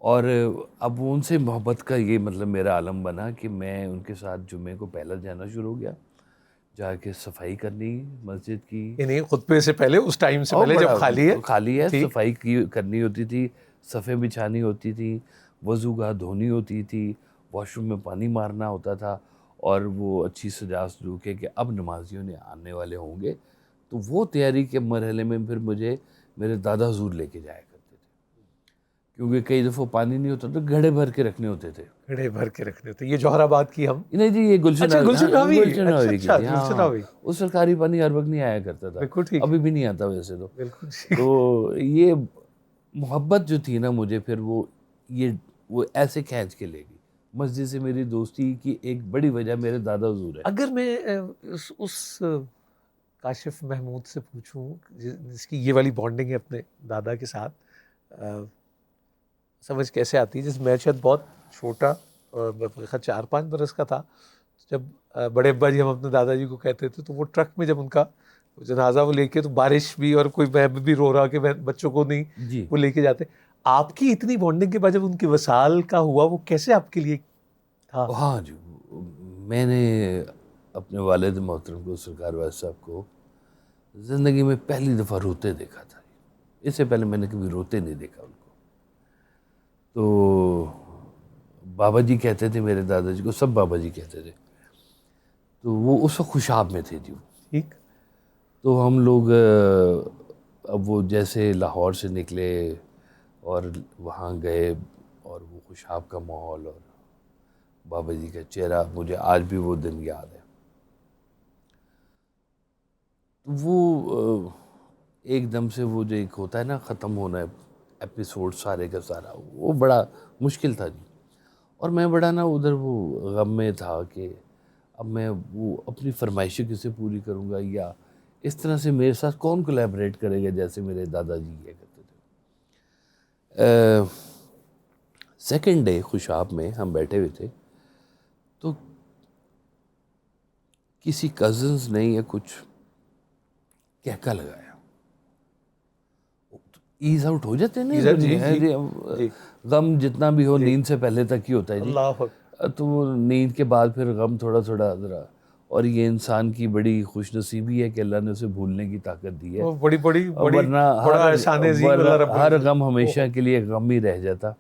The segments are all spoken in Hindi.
और अब वो उनसे मोहब्बत का ये मतलब मेरा आलम बना कि मैं उनके साथ जुम्मे को पहला जाना शुरू हो गया, जाके सफाई करनी मस्जिद की। यानी खुतबे से पहले, उस टाइम से और पहले जब बड़ा खाली है, ठीक। सफाई की करनी होती थी, सफ़े बिछानी होती थी, वज़ूगाह धोनी होती थी, वॉशरूम में पानी मारना होता था, और वो अच्छी सजा सजू के कि अब नमाजियों ने आने वाले होंगे, तो वो तैयारी के मरहले में फिर मुझे मेरे दादा हुजूर लेके जाया करते थे, क्योंकि कई दफ़ा पानी नहीं होता तो घड़े भर के रखने होते थे। घड़े भर के रखने होते। ये जौहराबाद की हम, नहीं जी, ये गुलशन अच्छा गुलशन हाँ, रावी, गुलशन अच्छा रावी की अच्छा थी। हाँ गुलशन हाँ, रावी, उस सरकारी पानी हर वक्त नहीं आया करता था, बिल्कुल ठीक, अभी भी नहीं आता वैसे तो। बिल्कुल ठीक। तो ये मोहब्बत जो थी ना मुझे, फिर वो ऐसे खींच के ले गई। मस्जिद से मेरी दोस्ती की एक बड़ी वजह मेरे दादा हुजूर है। अगर मैं उस काशिफ महमूद से पूछूं जिसकी ये वाली बॉन्डिंग है अपने दादा के साथ, अ, समझ कैसे आती है? जैसे मैं शायद बहुत छोटा, 4-5 बरस का था, जब बड़े अब्बा जी हम अपने दादाजी को कहते थे, तो वो ट्रक में जब उनका जनाजा वो लेके, तो बारिश भी और कोई मैं भी रो रहा कि मैं बच्चों को नहीं जी वो लेके जाते। आपकी इतनी बॉन्डिंग के बाद जब उनकी वसाल का हुआ, वो कैसे आपके लिए था? हाँ जी, मैंने अपने वालिद मोहतरम को, सरकार वालिद साहब को, ज़िंदगी में पहली दफ़ा रोते देखा था। इससे पहले मैंने कभी रोते नहीं देखा उनको। तो बाबा जी कहते थे मेरे दादाजी को, सब बाबा जी कहते थे। तो वो उस वक्त खुशाब में थे जी। ठीक। तो हम लोग अब वो जैसे लाहौर से निकले और वहाँ गए, और वो खुशाब का माहौल और बाबा जी का चेहरा, मुझे आज भी वो दिन याद है। तो वो एकदम से वो जो एक होता है ना, ख़त्म होना है एपिसोड सारे का सारा, वो बड़ा मुश्किल था जी। और मैं बड़ा ना उधर वो गम में था कि अब मैं वो अपनी फरमाइशें किसे पूरी करूँगा, या इस तरह से मेरे साथ कौन कोलैबोरेट करेगा, जैसे मेरे दादाजी किया करते थे। सेकेंड डे खुशाब में हम बैठे हुए थे, तो किसी कज़न्स ने या कुछ कहका लगाया, ईज आउट हो जाते हैं जी जी ना जी जी। गम जितना भी हो जी। नींद से पहले तक ही होता है जी। अल्लाह अकबर। तो वो नींद के बाद फिर गम थोड़ा थोड़ा ज़रा, और ये इंसान की बड़ी खुशनसीबी है कि अल्लाह ने उसे भूलने की ताकत दी है, वो बड़ी बड़ी बड़ी वरना बड़ा एहसान अज़ीम अल्लाह रब्बुल हर इज़्ज़त। गम हमेशा ओहो। के लिए गम ही रह जाता।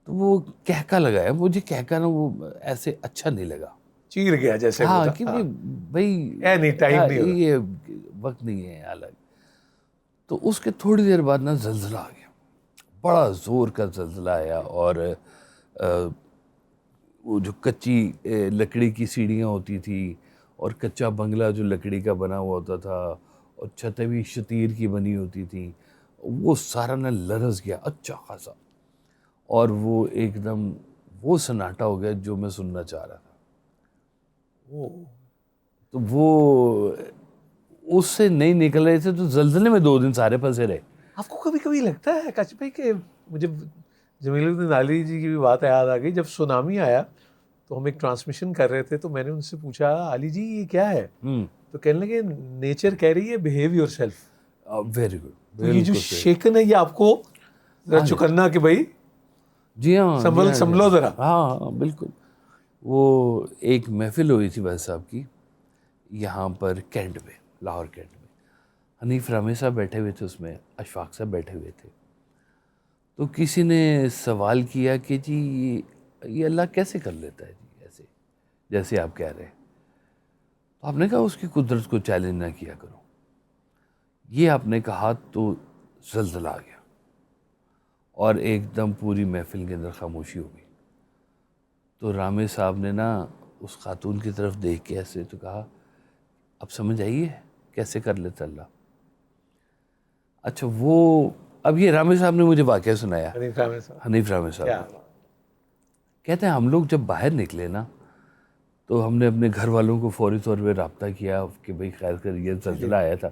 तो वो कहका लगाया, मुझे कहका ना वो ऐसे अच्छा नहीं लगा। चीर गया जैसे हाँ, होता, क्योंकि हाँ। भाई नहीं, टाइम नहीं होगा। ये वक्त नहीं है अलग। तो उसके थोड़ी देर बाद ना जल्जला आ गया, बड़ा ज़ोर का जल्जला आया, और वो जो कच्ची लकड़ी की सीढ़ियाँ होती थी, और कच्चा बंगला जो लकड़ी का बना हुआ होता था, और छतें भी शतीर की बनी होती थी, वो सारा ना लरस गया अच्छा खासा, और वो एकदम वो सन्नाटा हो गया जो मैं सुनना चाह रहा था। वो तो वो उससे नहीं निकल रहे थे, तो जल्जले में 2 दिन सारे फंसे रहे। आपको कभी कभी लगता है काश भाई कि मुझे जमीलुद्दीन आली जी की भी बात याद आ गई, जब सुनामी आया तो हम एक ट्रांसमिशन कर रहे थे, तो मैंने उनसे पूछा, आली जी ये क्या है? हम्म, तो कहने लगे, नेचर कह रही है बिहेव योरसेल्फ। वेरी गुड, तो ये जो बिल्कुल सही। शेकन है, ये आपको जरा हाँ जी, चुकन्ना कि भाई जी हाँ, जी हाँ, जी संभलो हाँ, जरा। हाँ हाँ, बिल्कुल। वो एक महफिल हुई थी भाई साहब की, यहाँ पर कैंट में, लाहौर कैंट में। हनीफ रामे साहब बैठे हुए थे उसमें, अशफाक साहब बैठे हुए थे। तो किसी ने सवाल किया कि जी ये अल्लाह कैसे कर लेता है जी ऐसे, जैसे आप कह रहे हैं। तो आपने कहा उसकी कुदरत को चैलेंज ना किया करो। ये आपने कहा तो जल्जला आ गया, और एकदम पूरी महफिल के अंदर खामोशी हो गई। तो रामे साहब ने ना उस खातून की तरफ देख के ऐसे तो कहा, अब समझ आई है कैसे कर लेता अल्लाह। अच्छा वो, अब ये रामे साहब ने मुझे वाकया सुनाया, हनीफ रामे साहब, हनीफ रामे साहब क्या ने। बात। कहते हैं हम लोग जब बाहर निकले ना, तो हमने अपने घर वालों को फौरी तौर पे रब्ता किया कि भाई खैर कर ये जी। जल्जला आया था।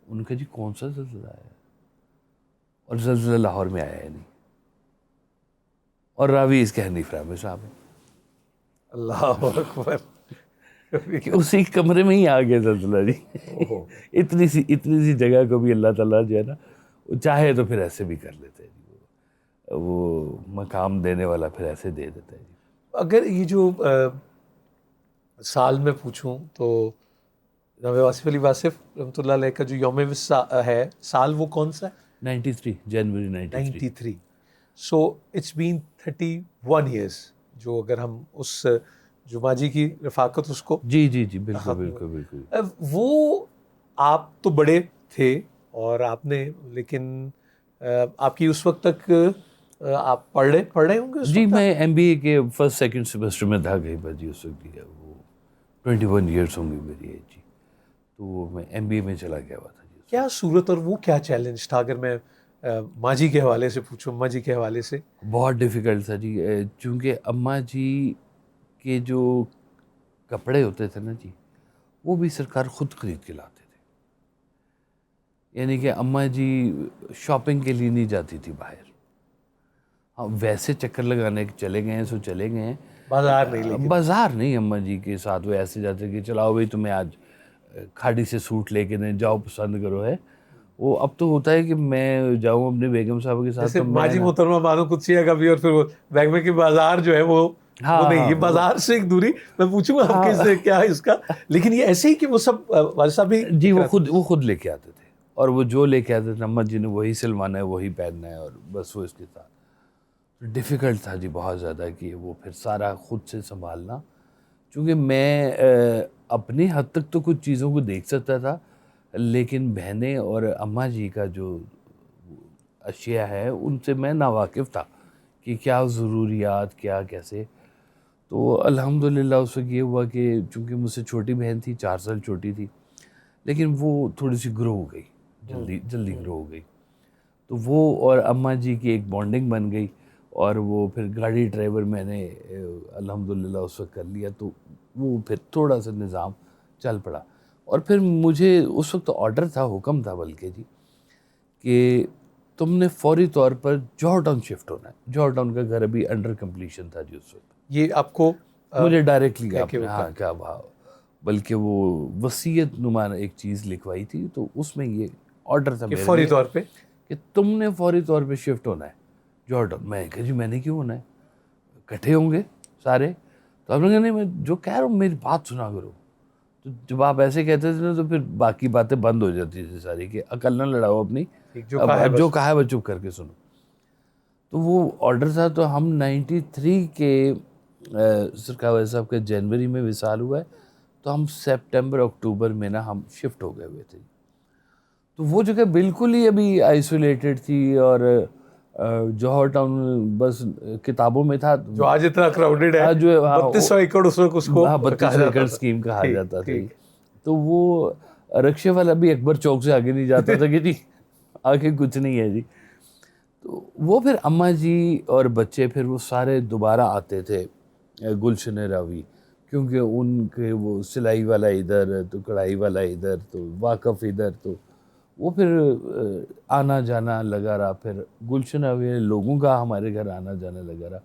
उनका जी कौन सा जल्जला आया, और जल्जला लाहौर में आया है नहीं, और रावी इसके हनीफ रामे साहब हैं अल्लाह अकबर। कभी कि उसी कमरे में ही आ गया जल्जला जी। ओहो। इतनी सी जगह को भी अल्लाह ताला जो है ना, वो चाहे तो फिर ऐसे भी कर लेते हैं जी। वो मकाम देने वाला फिर ऐसे दे देता है जी। अगर ये जो साल में पूछूं तो जनाब वासिफ अली वासिफ रहमतुल्लाह अलैह का जो यौम है साल, वो कौन सा है? 93 जनवरी 93। 93। सो इट्स बीन 31 ईयर्स, जो अगर हम उस जो माजी की रफाकत उसको जी जी जी, बिल्कुल हाँ, बिल्कुल बिल्कुल। वो आप तो बड़े थे और आपने, लेकिन आपकी उस वक्त तक आप पढ़ रहे होंगे उस जी, वक्त? मैं एमबीए के फर्स्ट सेकंड सेमेस्टर में था कहीं पर जी, उस वक्त की है वो 21 ईयर्स होंगी मेरी एज जी। तो मैं एमबीए में चला गया हुआ था जी। क्या सूरत और वो क्या चैलेंज था, अगर मैं माजी के हवाले से पूछूं, अम्मा जी के हवाले से? बहुत डिफ़िकल्ट था जी, चूँकि अम्मा जी के जो कपड़े होते थे ना जी, वो भी सरकार खुद खरीद के लाते थे। यानी कि अम्मा जी शॉपिंग के लिए नहीं जाती थी बाहर। हाँ, वैसे चक्कर लगाने चले गए हैं सो चले गए हैं। बाजार नहीं, लेकिन बाज़ार नहीं अम्मा जी के साथ वो ऐसे जाते कि चलाओ भाई तुम्हें आज खाड़ी से सूट लेके दें, जाओ पसंद करो है। वो अब तो होता है कि मैं जाऊँ अपनी बेगम साहब के साथ जैसे तो मैं माजी ना, मोहतरमा मानो कुछ कभी, और फिर वो बैग में की बाजार जो है वो हाँ नहीं, हाँ ये बाजार से एक दूरी। मैं पूछूंगा आपके हाँ से क्या है इसका, लेकिन ये ऐसे ही कि वो सब वाजिद साहब भी जी, दिख रहा था। वो खुद लेके आते थे, और वो जो लेके आते थे अम्मा जी ने वही सिलवाना है, वही पहनना है, और बस वो इसके साथ डिफ़िकल्ट था जी बहुत ज़्यादा कि वो फिर सारा खुद से संभालना। क्योंकि मैं अपनी हद तक तो कुछ चीज़ों को देख सकता था, लेकिन बहनें और अम्मा जी का जो अशिया है उनसे मैं नावाकिफ़ था कि क्या ज़रूरियात क्या कैसे। तो अल्हम्दुलिल्लाह उस वक़्त ये हुआ कि चूँकि मुझसे छोटी बहन थी, 4 साल छोटी थी, लेकिन वो थोड़ी-सी ग्रो हो गई, जल्दी ग्रो हो गई। तो वो और अम्मा जी की एक बॉन्डिंग बन गई, और वो फिर गाड़ी ड्राइवर मैंने अल्हम्दुलिल्लाह उस वक़्त कर लिया, तो वो फिर थोड़ा-सा निज़ाम चल पड़ा। और फिर मुझे उस वक़्त ऑर्डर था, हुक्म था बल्कि जी, कि तुमने फ़ौरी तौर पर जॉर्ज टाउन शिफ्ट होना है। जॉर्ज टाउन का घर अभी अंडर कंप्लीशन था जी उस वक़्त। ये आपको मुझे डायरेक्टली कह के आपने, वो हाँ, कर, क्या भाव, बल्कि वो वसीयत नुमा एक चीज़ लिखवाई थी, तो उसमें ये ऑर्डर था कि मेरे फौरी लिए तौर पे कि तुमने फौरी तौर पे शिफ्ट होना है जॉर्डन। मैं कहा जी मैंने क्यों होना है, इकट्ठे होंगे सारे। तो आपने कहा नहीं, मैं जो कह रहा हूँ मेरी बात सुना करो। तो जब आप ऐसे कहते थे ना तो फिर बाकी बातें बंद हो जाती थी सारी, कि अकल ना लड़ाओ अपनी, ठीक, जो कहा है अब जो बस। कहा है वो चुप करके सुनो। तो वो ऑर्डर था, तो हम 93 के सरकार वैसे साहब के जनवरी में विसाल हुआ है, तो हम सितंबर अक्टूबर में ना हम शिफ्ट हो गए हुए थे। तो वो जगह बिल्कुल ही अभी आइसोलेटेड थी, और जौहर टाउन बस किताबों में था। जो आज इतना क्राउडेड है, आज जो है, हाँ 3200 एकड़ उस वक्त उसको हाँ, कहा 3200 जाता एकड़ था। स्कीम कहा ठीक जाता था जी। ठीक। तो वो रिक्शे वाला भी अकबर चौक से आगे नहीं जाता था कि जी आगे कुछ नहीं है जी। तो वो फिर अम्मा जी और बच्चे फिर वो सारे दोबारा आते थे गुलशन रावी, क्योंकि उनके वो सिलाई वाला इधर, तो कढ़ाई वाला इधर, तो वाकफ़ इधर, तो वो फिर आना जाना लगा रहा। फिर गुलशन रावी लोगों का हमारे घर आना जाना लगा रहा।